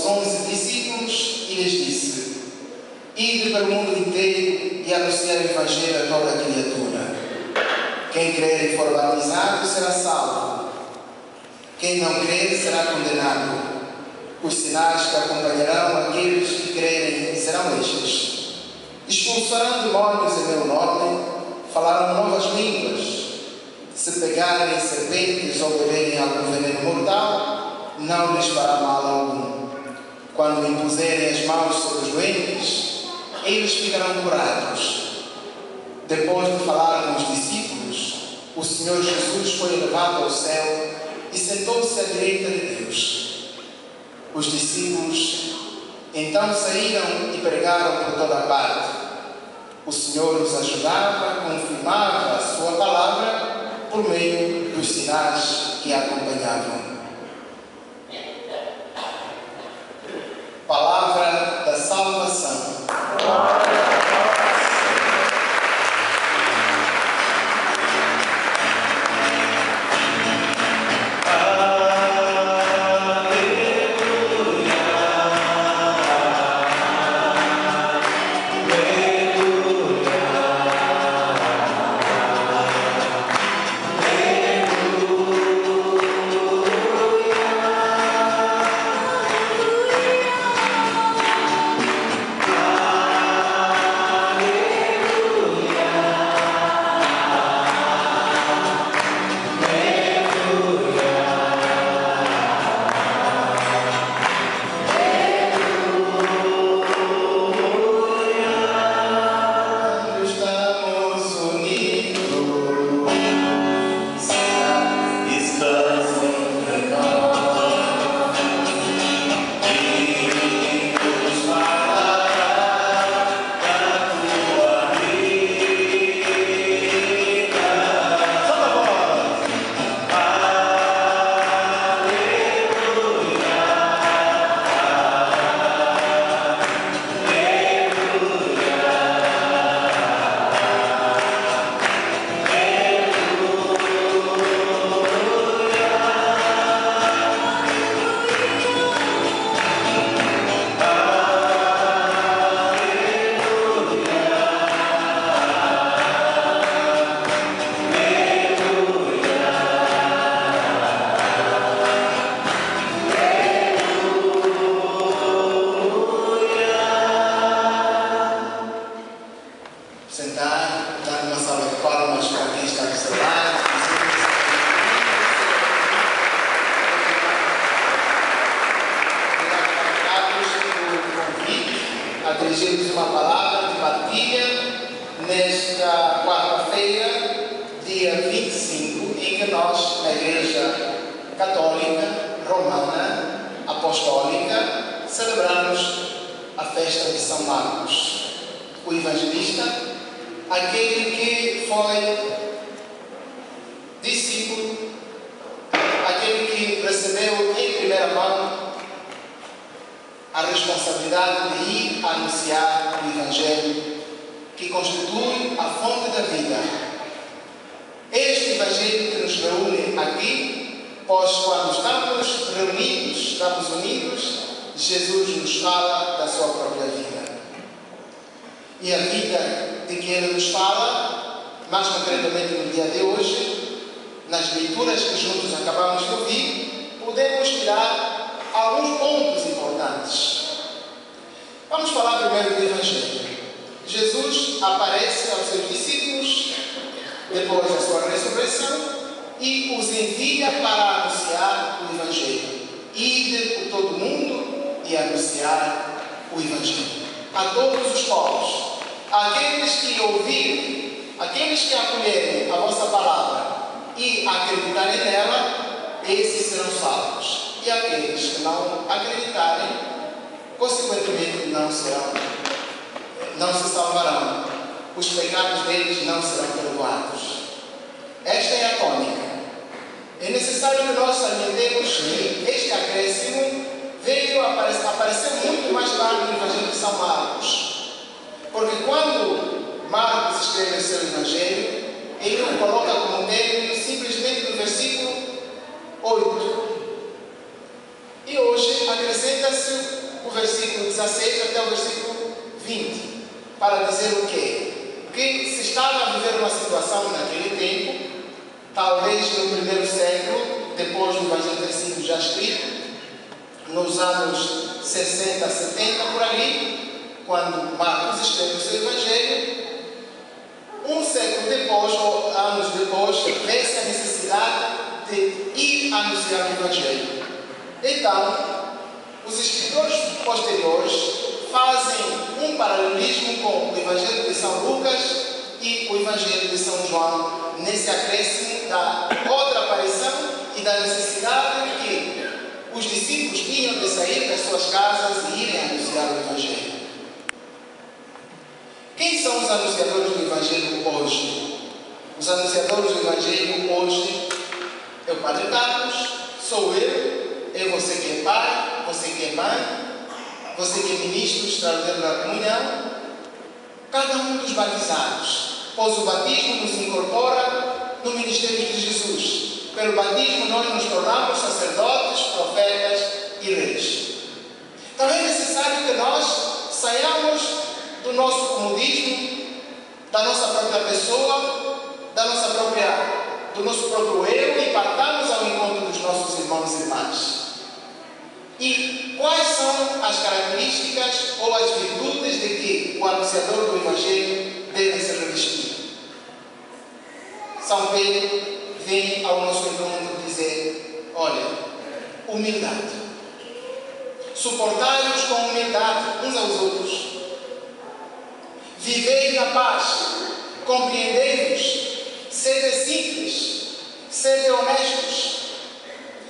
aos 11 discípulos e lhes disse: ide para o mundo inteiro e anunciar o Evangelho a toda a criatura. Quem crer e for batizado será salvo. Quem não crer será condenado. Os sinais que acompanharão aqueles que crerem serão estes: expulsarão demónios em meu nome, falarão novas línguas. Se pegarem serpentes ou beberem algum veneno mortal, não lhes fará mal algum. Quando impuserem as mãos sobre os doentes, eles ficarão curados. Depois de falar com os discípulos, o Senhor Jesus foi elevado ao céu e sentou-se à direita de Deus. Os discípulos então saíram e pregaram por toda a parte. O Senhor os ajudava, confirmava a sua palavra por meio dos sinais que a acompanhavam. Palavra da salvação. Dirigimos uma palavra de partilha nesta quarta-feira, dia 25, em que nós, na Igreja Católica Romana Apostólica, celebramos a festa de São Marcos, o evangelista, aquele que foi discípulo, aquele que recebeu em primeira mão a responsabilidade de ir anunciar o Evangelho que constitui a fonte da vida. Este Evangelho que nos reúne aqui, pois quando estamos reunidos, estamos unidos, Jesus nos fala da sua própria vida. E a vida de que Ele nos fala, mais concretamente no dia de hoje, nas leituras que juntos acabamos de ouvir, podemos tirar alguns pontos importantes. Vamos falar primeiro do Evangelho. Jesus aparece aos seus discípulos depois da sua ressurreição e os envia para anunciar o Evangelho. Ide por todo o mundo e anunciar o Evangelho a todos os povos. Aqueles que ouvirem, aqueles que acolherem a vossa palavra e acreditarem nela, esses serão salvos. E aqueles que não acreditarem, consequentemente não se salvarão. Os pecados deles não serão perdoados. Esta é a tônica. É necessário que nós salientemos que este acréscimo veio aparecer muito mais tarde no Evangelho de São Marcos. Porque quando Marcos escreve o seu Evangelho, ele o coloca como término simplesmente no versículo 8. E hoje acrescenta-se 17 até o versículo 20, para dizer o quê? Que se estava a viver uma situação naquele tempo, talvez no primeiro século, depois do Evangelho ter sido já escrito, nos anos 60, 70, por ali, quando Marcos escreve o seu Evangelho, um século depois, ou anos depois, vê-se a necessidade de ir anunciar o Evangelho. Então, os escritores posteriores fazem um paralelismo com o Evangelho de São Lucas e o Evangelho de São João, nesse acréscimo da outra aparição e da necessidade que os discípulos tinham de sair das suas casas e irem anunciar o Evangelho. Quem são os anunciadores do Evangelho hoje? Os anunciadores do Evangelho hoje é o Padre Carlos, sou eu, é você que é pai, você que é mãe, você que é ministro extraordinário da comunhão, cada um dos batizados, pois o batismo nos incorpora no ministério de Jesus. Pelo batismo nós nos tornamos sacerdotes, profetas e reis. Então é necessário que nós saiamos do nosso comodismo, da nossa própria pessoa, do nosso próprio eu e partamos ao encontro dos nossos irmãos e irmãs. E quais são as características ou as virtudes de que o anunciador do Evangelho deve ser revestido? São Pedro vem ao nosso encontro dizer: olha, humildade. Suportai-vos com humildade uns aos outros. Vivei na paz. Compreendei-vos. Sede simples. Sede honestos.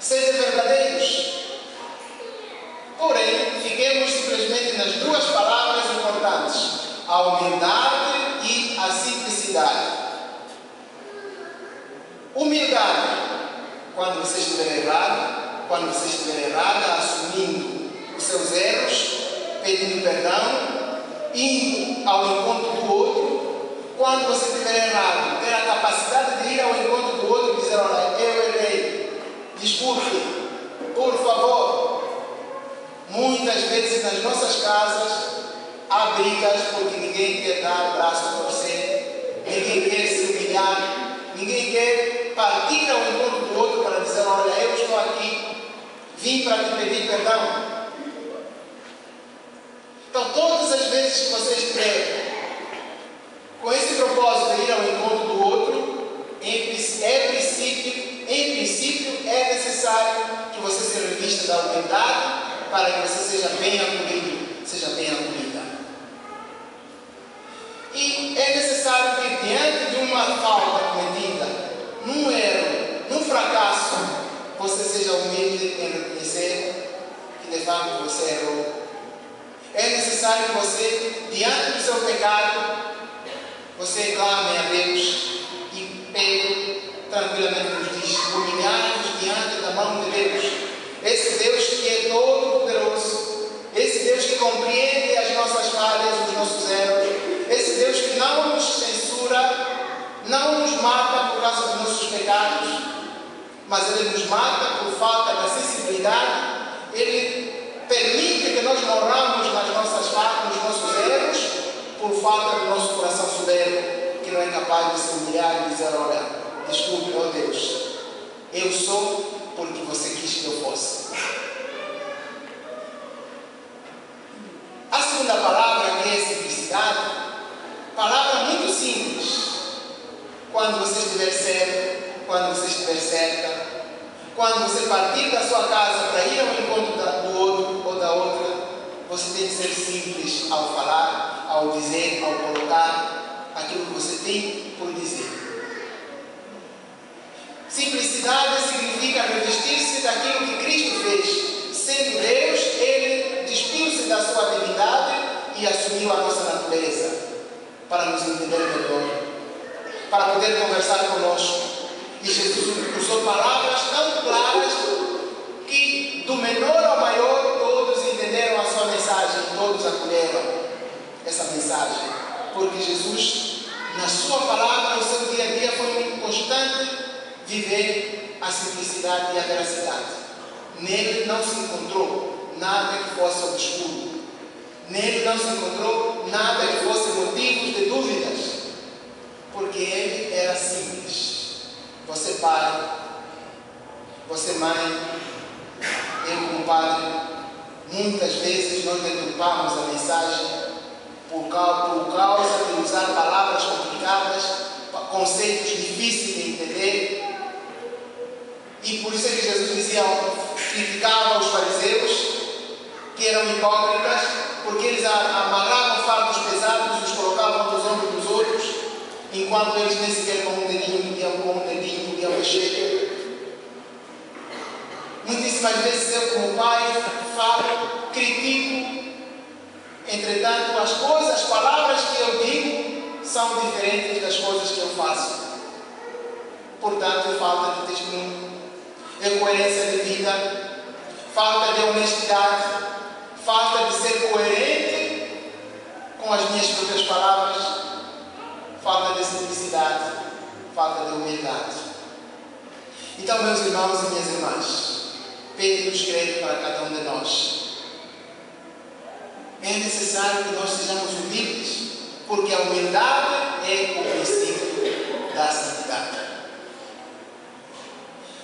Sede verdadeiros. Porém, fiquemos simplesmente nas duas palavras importantes: a humildade e a simplicidade. Humildade, quando você estiver errado, quando você estiver errada, assumindo os seus erros, pedindo perdão, indo ao encontro do outro. Quando você estiver errado, ter a capacidade de ir ao encontro do outro e dizer: olha, eu errei, desculpe, por favor. Muitas vezes nas nossas casas há brigas porque ninguém quer dar o braço a torcer, ninguém quer se humilhar, ninguém quer partir ao encontro do outro para dizer: olha, eu estou aqui, vim para te pedir perdão. Então, todas as vezes que você estiver com esse propósito de ir ao encontro do outro, em princípio é necessário que você se revista da humildade para que você seja bem acolhido, seja bem acolhida. E é necessário que, diante de uma falta cometida, num erro, num fracasso, você seja humilde em reconhecer que de fato você errou. É necessário que você, diante do seu pecado, você clame a Deus e Pedro tranquilamente nos diz: humilhar-nos diante da mão de Deus. Esse Deus que é todo poderoso, esse Deus que compreende as nossas falhas, os nossos erros, esse Deus que não nos censura, não nos mata por causa dos nossos pecados, mas Ele nos mata por falta da sensibilidade. Ele permite que nós morramos nas nossas falhas, nos nossos erros, por falta do nosso coração soberbo, que não é capaz de se humilhar e dizer: olha, desculpe, ó Deus, eu sou porque você quis que eu fosse. A segunda palavra, que é simplicidade, palavra muito simples. Quando você estiver certo, quando você estiver certa, quando você partir da sua casa para ir ao encontro do outro ou da outra, você tem que ser simples ao falar, ao dizer, ao colocar aquilo que você tem por dizer. Simplicidade significa revestir-se daquilo que Cristo fez. Sendo Deus, Ele despiu-se da sua divindade e assumiu a nossa natureza para nos entender melhor, para poder conversar conosco. E Jesus usou palavras tão claras que, do menor ao maior, todos entenderam a sua mensagem, todos acolheram essa mensagem. Porque Jesus, na sua palavra, no seu dia a dia, foi muito constante viver a simplicidade e a veracidade. Nele não se encontrou nada que fosse obscuro. Nele não se encontrou nada que fosse motivos de dúvidas, porque ele era simples. Você pai, você mãe, eu como padre, muitas vezes nós deturpamos a mensagem por causa de usar palavras complicadas, conceitos difíceis de entender. E por isso é que Jesus dizia, criticava os fariseus, que eram hipócritas, porque eles amarravam fardos pesados e os colocavam nos ombros dos outros, enquanto eles nem sequer com um dedinho podiam mexer. Muitíssimas vezes eu como pai falo, critico, entretanto as palavras que eu digo são diferentes das coisas que eu faço. Portanto, falta de testemunho, incoerência de vida, falta de honestidade, falta de ser coerente com as minhas próprias palavras, falta de simplicidade, falta de humildade. Então, meus irmãos e minhas irmãs, Pedro escreve para cada um de nós. É necessário que nós sejamos humildes, porque a humildade é o princípio da santidade.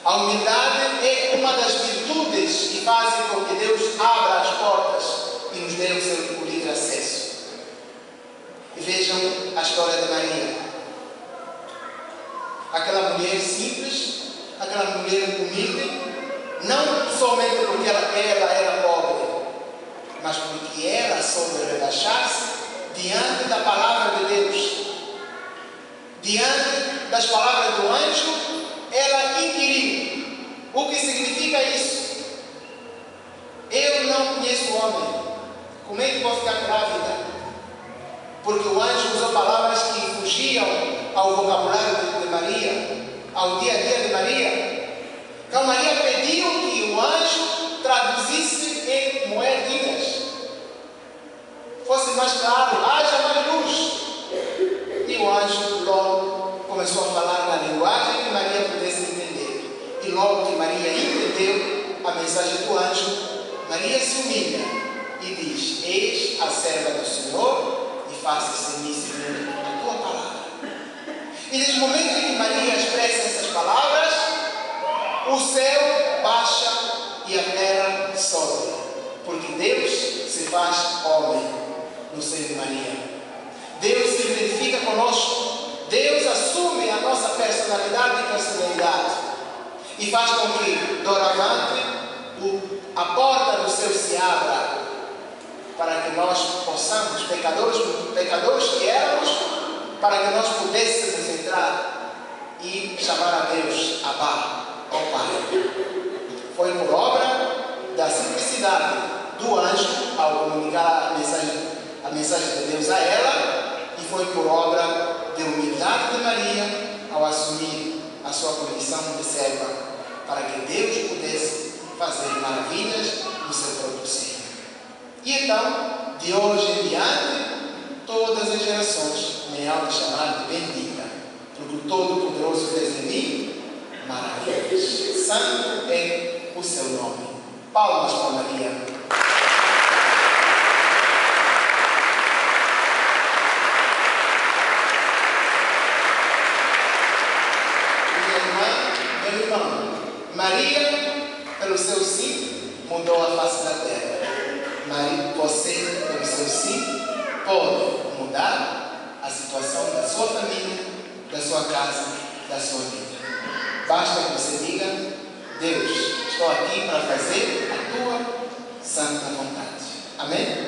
A humildade é uma das virtudes que fazem com que Deus abra as portas e nos dê o seu livre acesso. E vejam a história de Maria. Aquela mulher simples, aquela mulher humilde, não somente porque ela era pobre, mas porque ela soube rebaixar-se diante da palavra de Deus. Diante das palavras do anjo, ela inquiriu. O que significa isso? Eu não conheço o homem. Como é que vou ficar grávida? Porque o anjo usou palavras que fugiam ao vocabulário de Maria, ao dia a dia de Maria. Então Maria pediu que o anjo traduzisse em moedinhas. Fosse mais claro, haja mais luz. E o anjo logo começou a falar na linguagem que Maria pudesse entender. E logo que Maria entendeu a mensagem do anjo, Maria se humilha e diz: eis a serva do Senhor, e faça-se em mim segundo a tua palavra. E desde o momento em que Maria expressa essas palavras, o céu baixa e a terra sobe, porque Deus se faz homem no seio de Maria. Deus se identifica conosco. Deus assume a nossa personalidade e personalidade e faz com que, doravante, a porta do céu se abra para que nós possamos, pecadores que éramos, para que nós pudéssemos entrar e chamar a Deus Abba, ó Pai. Foi por obra da simplicidade do anjo ao comunicar a mensagem de Deus a ela, e foi por obra de humildade de Maria ao assumir a sua condição de serva, para que Deus pudesse fazer maravilhas no seu próprio ser. E então, de hoje em diante, todas as gerações me hão de chamar de bendita, porque o Todo-Poderoso fez em mim maravilhas. Santo é o seu nome. Palmas para Maria. Meu irmão, Maria, pelo seu sim, mudou a face da terra. Maria, você, pelo seu sim, pode mudar a situação da sua família, da sua casa, da sua vida. Basta que você diga: Deus, estou aqui para fazer a tua santa vontade. Amém?